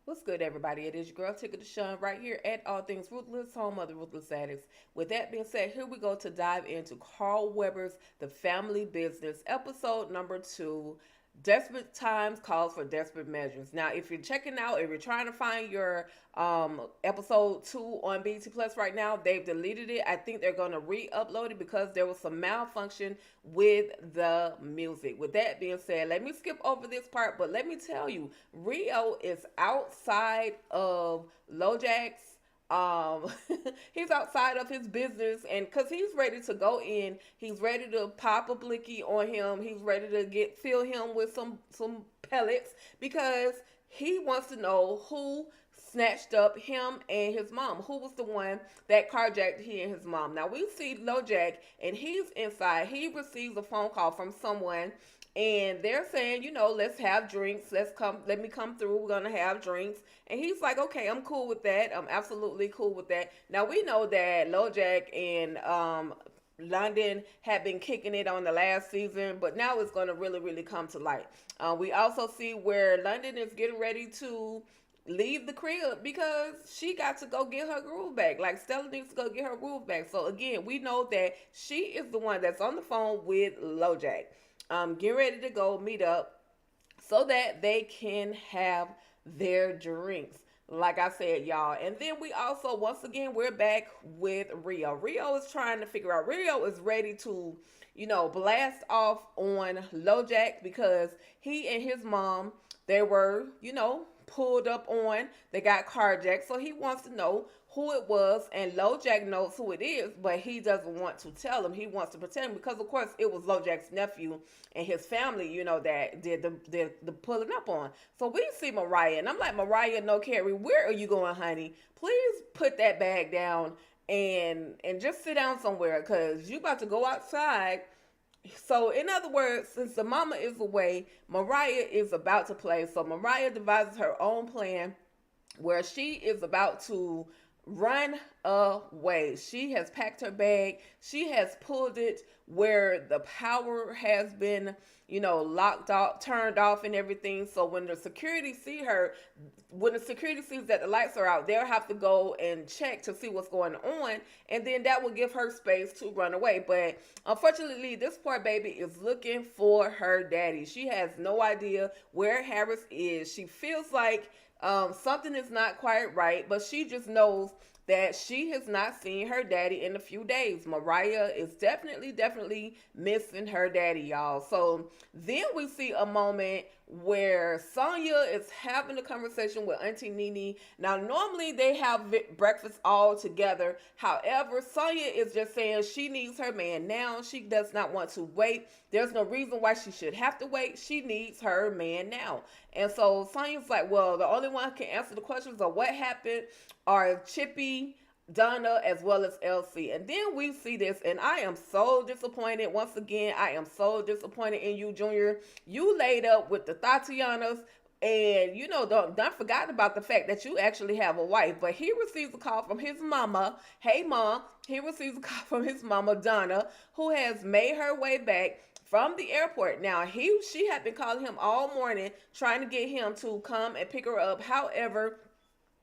What's good, everybody? It is your girl, Ticket to Shun, right here at All Things Ruthless, home of the Ruthless Addicts. With that being said, here we go to dive into Carl Weber's The Family Business, episode number 2. Desperate times calls for desperate measures. Now, if you're checking out, if you're trying to find your episode 2 on BT Plus right now, they've deleted it. I think they're going to re-upload it because there was some malfunction with the music. With that being said, let me skip over this part, but let me tell you, Rio is outside of Lojack's he's outside of his business, and because he's ready to go in, he's ready to pop a blicky on him, he's ready to get fill him with some pellets because he wants to know who snatched up him and his mom, who was the one that carjacked he and his mom. Now we see Lojack, and he's inside. He receives a phone call from someone, and they're saying, let's have drinks. Let me come through. We're gonna have drinks. And he's like, okay, I'm cool with that. I'm absolutely cool with that. Now we know that Lojack and London had been kicking it on the last season, but now it's gonna really, really come to light. We also see where London is getting ready to leave the crib because she got to go get her groove back. Like, Stella needs to go get her groove back. So again, we know that she is the one that's on the phone with Lojack. Get ready to go meet up so that they can have their drinks. Like I said, y'all. And then we also, once again, we're back with Rio. Rio is trying to figure out, Rio is ready to, blast off on Lojack because he and his mom, they were, pulled up on. They got carjacked. So he wants to know who it was, and Lojack knows who it is, but he doesn't want to tell him. He wants to pretend because, of course, it was Lojack's nephew and his family, that did the pulling up on. So we see Mariah, and I'm like, Mariah, no, Carrie, where are you going, honey? Please put that bag down and just sit down somewhere because you about to go outside. So, in other words, since the mama is away, Mariah is about to play. So, Mariah devises her own plan where she is about to run away. She has packed her bag. She has pulled it where the power has been, locked off, turned off, and everything. So when the security when the security sees that the lights are out, they'll have to go and check to see what's going on, and then that will give her space to run away. But unfortunately, this poor baby is looking for her daddy. She has no idea where Harris is. She feels like something is not quite right, but she just knows that she has not seen her daddy in a few days. Mariah is definitely missing her daddy, y'all. So then we see a moment where Sonya is having a conversation with Auntie Nene. Now, normally they have breakfast all together. However, Sonya is just saying she needs her man now. She does not want to wait. There's no reason why she should have to wait. She needs her man now. And so Sonya's like, well, the only one who can answer the questions of what happened are Chippy, Donna, as well as Elsie. And then we see this, and I am so disappointed. Once again, I am so disappointed in you, Junior. You laid up with the Tatianas, and don't forget about the fact that you actually have a wife. But he receives a call from his mama. Hey, mom. He receives a call from his mama, Donna, who has made her way back from the airport. Now, she had been calling him all morning, trying to get him to come and pick her up. However,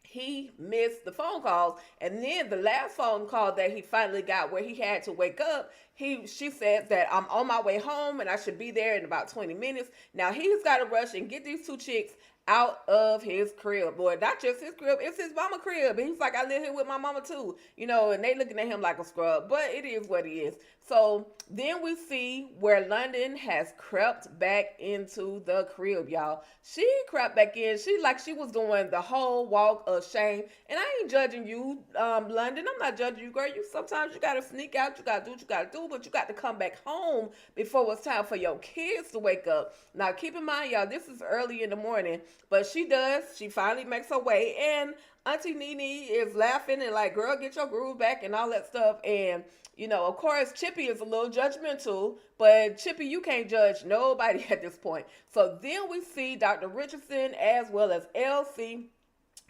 he missed the phone calls, and then the last phone call that he finally got where he had to wake up, she said that I'm on my way home and I should be there in about 20 minutes. Now he's got to rush and get these two chicks out of his crib. Boy, not just his crib, it's his mama crib. And he's like, I live here with my mama too, and they looking at him like a scrub, but it is what it is. So then we see where London has crept back into the crib, y'all. She crept back in. She was doing the whole walk of shame. And I ain't judging you, London. I'm not judging you, girl. Sometimes you gotta sneak out. You gotta do what you gotta do, but you got to come back home before it's time for your kids to wake up. Now, keep in mind, y'all, this is early in the morning, but she does. She finally makes her way, and Auntie Nene is laughing and like, girl, get your groove back and all that stuff. And of course, Chippy is a little judgmental, but Chippy, you can't judge nobody at this point. So then we see Dr. Richardson as well as Elsie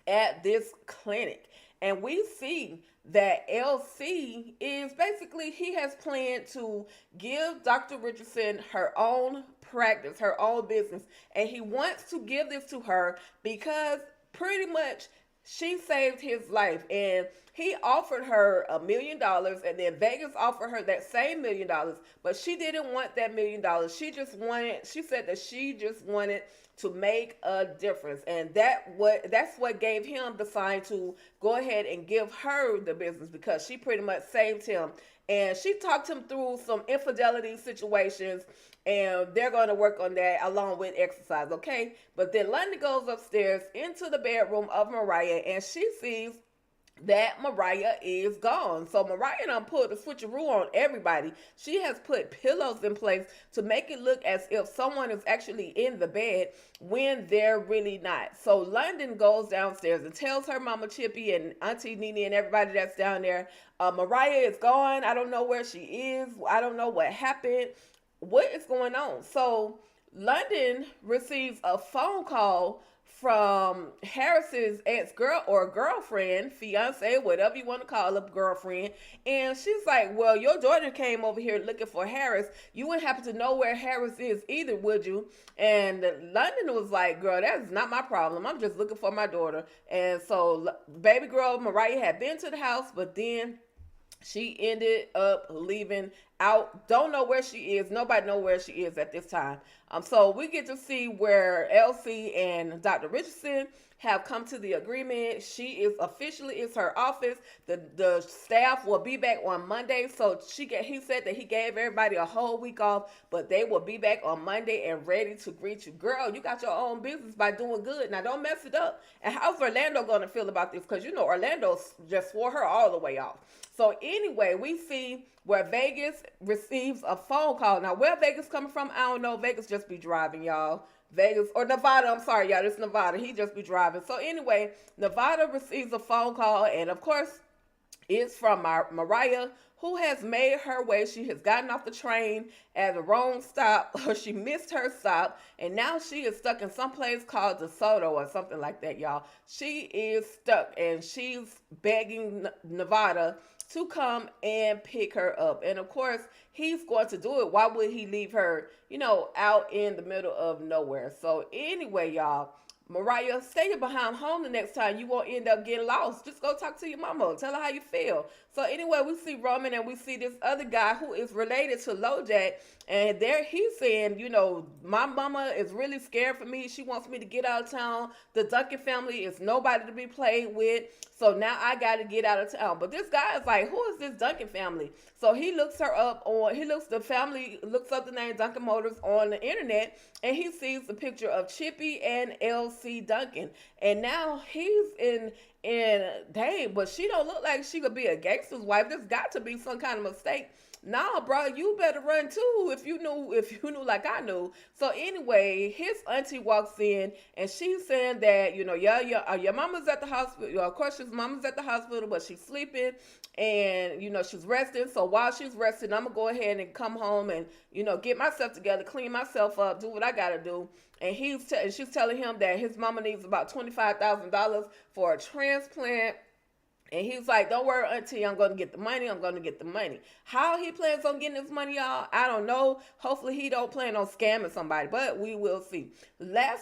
at this clinic. And we see that LC is basically, he has planned to give Dr. Richardson her own practice, her own business. And he wants to give this to her because pretty much she saved his life. And he offered her $1 million, and then Vegas offered her that same $1 million, but she didn't want that $1 million. She said that she just wanted to make a difference. And that's what gave him the sign to go ahead and give her the business, because she pretty much saved him. And she talked him through some infidelity situations, and they're going to work on that along with exercise, okay? But then London goes upstairs into the bedroom of Mariah, and she sees that Mariah is gone. So Mariah done put a switcheroo on everybody. She has put pillows in place to make it look as if someone is actually in the bed when they're really not. So London goes downstairs and tells her mama Chippy and Auntie Nene and everybody that's down there, Mariah is gone. I don't know where she is. I don't know what happened. What is going on? So London receives a phone call from Harris's ex-girl or girlfriend, fiance, whatever you want to call a girlfriend. And she's like, well, your daughter came over here looking for Harris. You wouldn't happen to know where Harris is either, would you? And London was like, girl, that's not my problem. I'm just looking for my daughter. And so baby girl Mariah had been to the house, but then she ended up leaving out. Don't know where she is. Nobody know where she is at this time. So we get to see where Elsie and Dr. Richardson have come to the agreement. She is officially, it's her office. The staff will be back on Monday. So he said that he gave everybody a whole week off, but they will be back on Monday and ready to greet you. Girl, you got your own business by doing good. Now don't mess it up. And how's Orlando going to feel about this? Because you know Orlando just swore her all the way off. So anyway, we see where Vegas receives a phone call. Now, where Vegas coming from, I don't know. Vegas just be driving, y'all. Vegas, or Nevada, I'm sorry, y'all. It's Nevada. He just be driving. So anyway, Nevada receives a phone call. And of course, it's from Mariah, who has made her way. She has gotten off the train at the wrong stop, or she missed her stop, and now she is stuck in some place called DeSoto or something like that, y'all. She is stuck, and she's begging Nevada to come and pick her up. And of course, he's going to do it. Why would he leave her, out in the middle of nowhere? So anyway, y'all, Mariah, stay behind home the next time. You won't end up getting lost. Just go talk to your mama. Tell her how you feel. So anyway, we see Roman, and we see this other guy who is related to LoJack. And there he's saying, my mama is really scared for me. She wants me to get out of town. The Duncan family is nobody to be played with. So now I got to get out of town. But this guy is like, who is this Duncan family? So he looks her up looks up the name Duncan Motors on the internet, and he sees the picture of Chippy and LC Duncan. And now he's dang, but she don't look like she could be a gangster's wife. There's got to be some kind of mistake. Nah, bro, you better run too if you knew like I knew. So anyway, his auntie walks in, and she's saying that, your mama's at the hospital. Of course, his mama's at the hospital, but she's sleeping, and, she's resting. So while she's resting, I'm going to go ahead and come home and, get myself together, clean myself up, do what I got to do. And she's telling him that his mama needs about $25,000 for a transplant. And he's like, don't worry, auntie, I'm going to get the money. I'm going to get the money. How he plans on getting this money, y'all, I don't know. Hopefully he don't plan on scamming somebody, but we will see. Not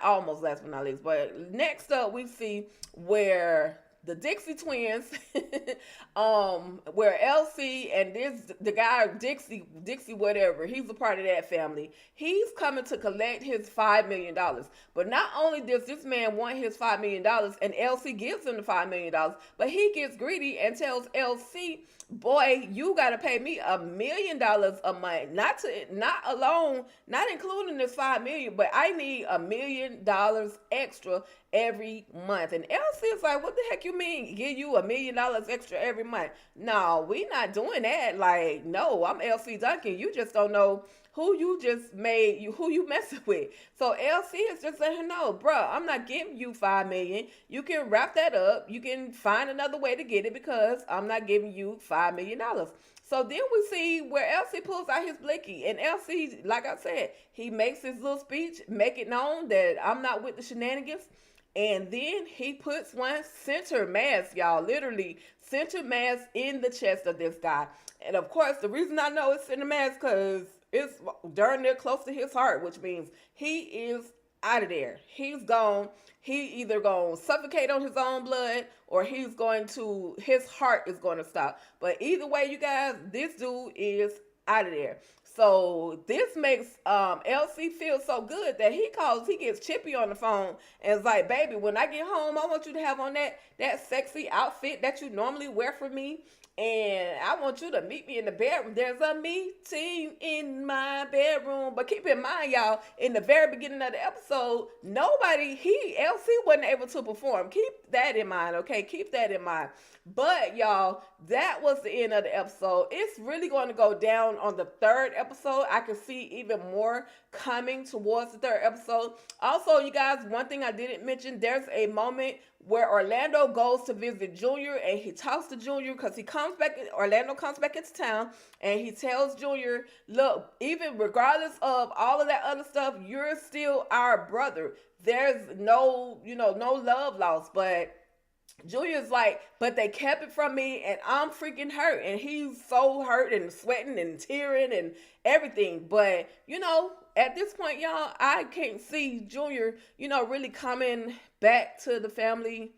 almost last but not least, but next up we see where the Dixie twins, where LC and the guy Dixie whatever, he's a part of that family. He's coming to collect his $5 million. But not only does this man want his $5 million, and LC gives him the $5 million, but he gets greedy and tells LC, boy, you got to pay me $1 million a month. Not including this $5 million, but I need $1 million extra every month. And Elsie is like, what the heck you mean give you $1 million extra every month? No, we not doing that. Like, no, I'm LC Duncan. You just don't know who you messing with. So LC is just letting her know, bruh, I'm not giving you $5 million. You can wrap that up. You can find another way to get it, because I'm not giving you $5 million. So then we see where LC pulls out his blicky, and LC, like I said, he makes his little speech, make it known that I'm not with the shenanigans. And then he puts one center mass, y'all, literally center mass in the chest of this guy. And of course, the reason I know it's center mass because it's darn near close to his heart, which means he is out of there. He's gone. He either going to suffocate on his own blood, or his heart is going to stop. But either way, you guys, this dude is out of there. So this makes LC feel so good that he gets Chippy on the phone and is like, baby, when I get home, I want you to have on that sexy outfit that you normally wear for me. And I want you to meet me in the bedroom. There's a meeting in my bedroom. But keep in mind, y'all, in the very beginning of the episode, LC wasn't able to perform. Keep that in mind, okay? Keep that in mind. But y'all, that was the end of the episode. It's really going to go down on the third episode. I can see even more coming towards the third episode. Also, you guys, one thing I didn't mention, there's a moment where Orlando goes to visit Junior, and he talks to Junior because Orlando comes back into town, and he tells Junior, look, even regardless of all of that other stuff, you're still our brother. There's no love lost. But Junior's like, but they kept it from me and I'm freaking hurt. And he's so hurt and sweating and tearing and everything. But, at this point, y'all, I can't see Junior, really coming back to the family.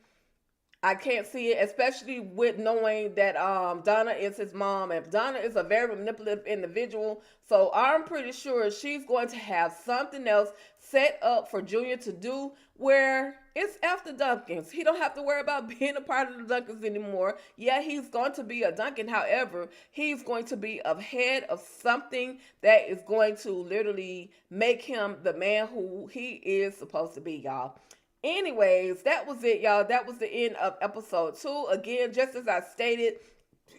I can't see it, especially with knowing that Donna is his mom, and Donna is a very manipulative individual. So I'm pretty sure she's going to have something else set up for Junior to do where it's after Duncans. He don't have to worry about being a part of the Duncans anymore. Yeah, he's going to be a Duncan. However, he's going to be ahead of something that is going to literally make him the man who he is supposed to be, y'all. Anyways, that was it, y'all. That was the end of episode 2. Again, just as I stated,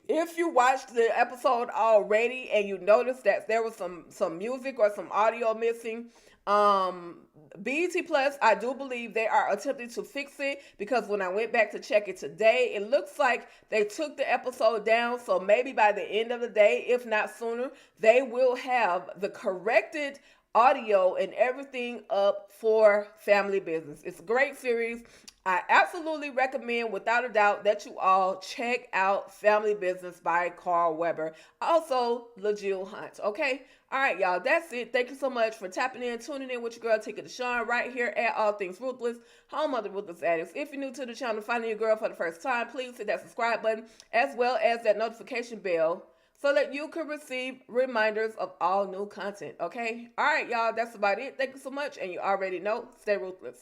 if you watched the episode already and you noticed that there was some music or some audio missing, BET Plus, I do believe they are attempting to fix it, because when I went back to check it today, it looks like they took the episode down. So maybe by the end of the day, if not sooner, they will have the corrected audio and everything up for Family Business. It's a great series. I absolutely recommend, without a doubt, that you all check out Family Business by Carl Weber. Also, LaJill Hunt. Okay? All right, y'all. That's it. Thank you so much for tapping in, tuning in with your girl, Tika Deshawn, right here at All Things Ruthless, home of the Ruthless Addicts. If you're new to the channel, finding your girl for the first time, please hit that subscribe button, as well as that notification bell, so that you can receive reminders of all new content, okay? All right, y'all, that's about it. Thank you so much, and you already know, stay ruthless.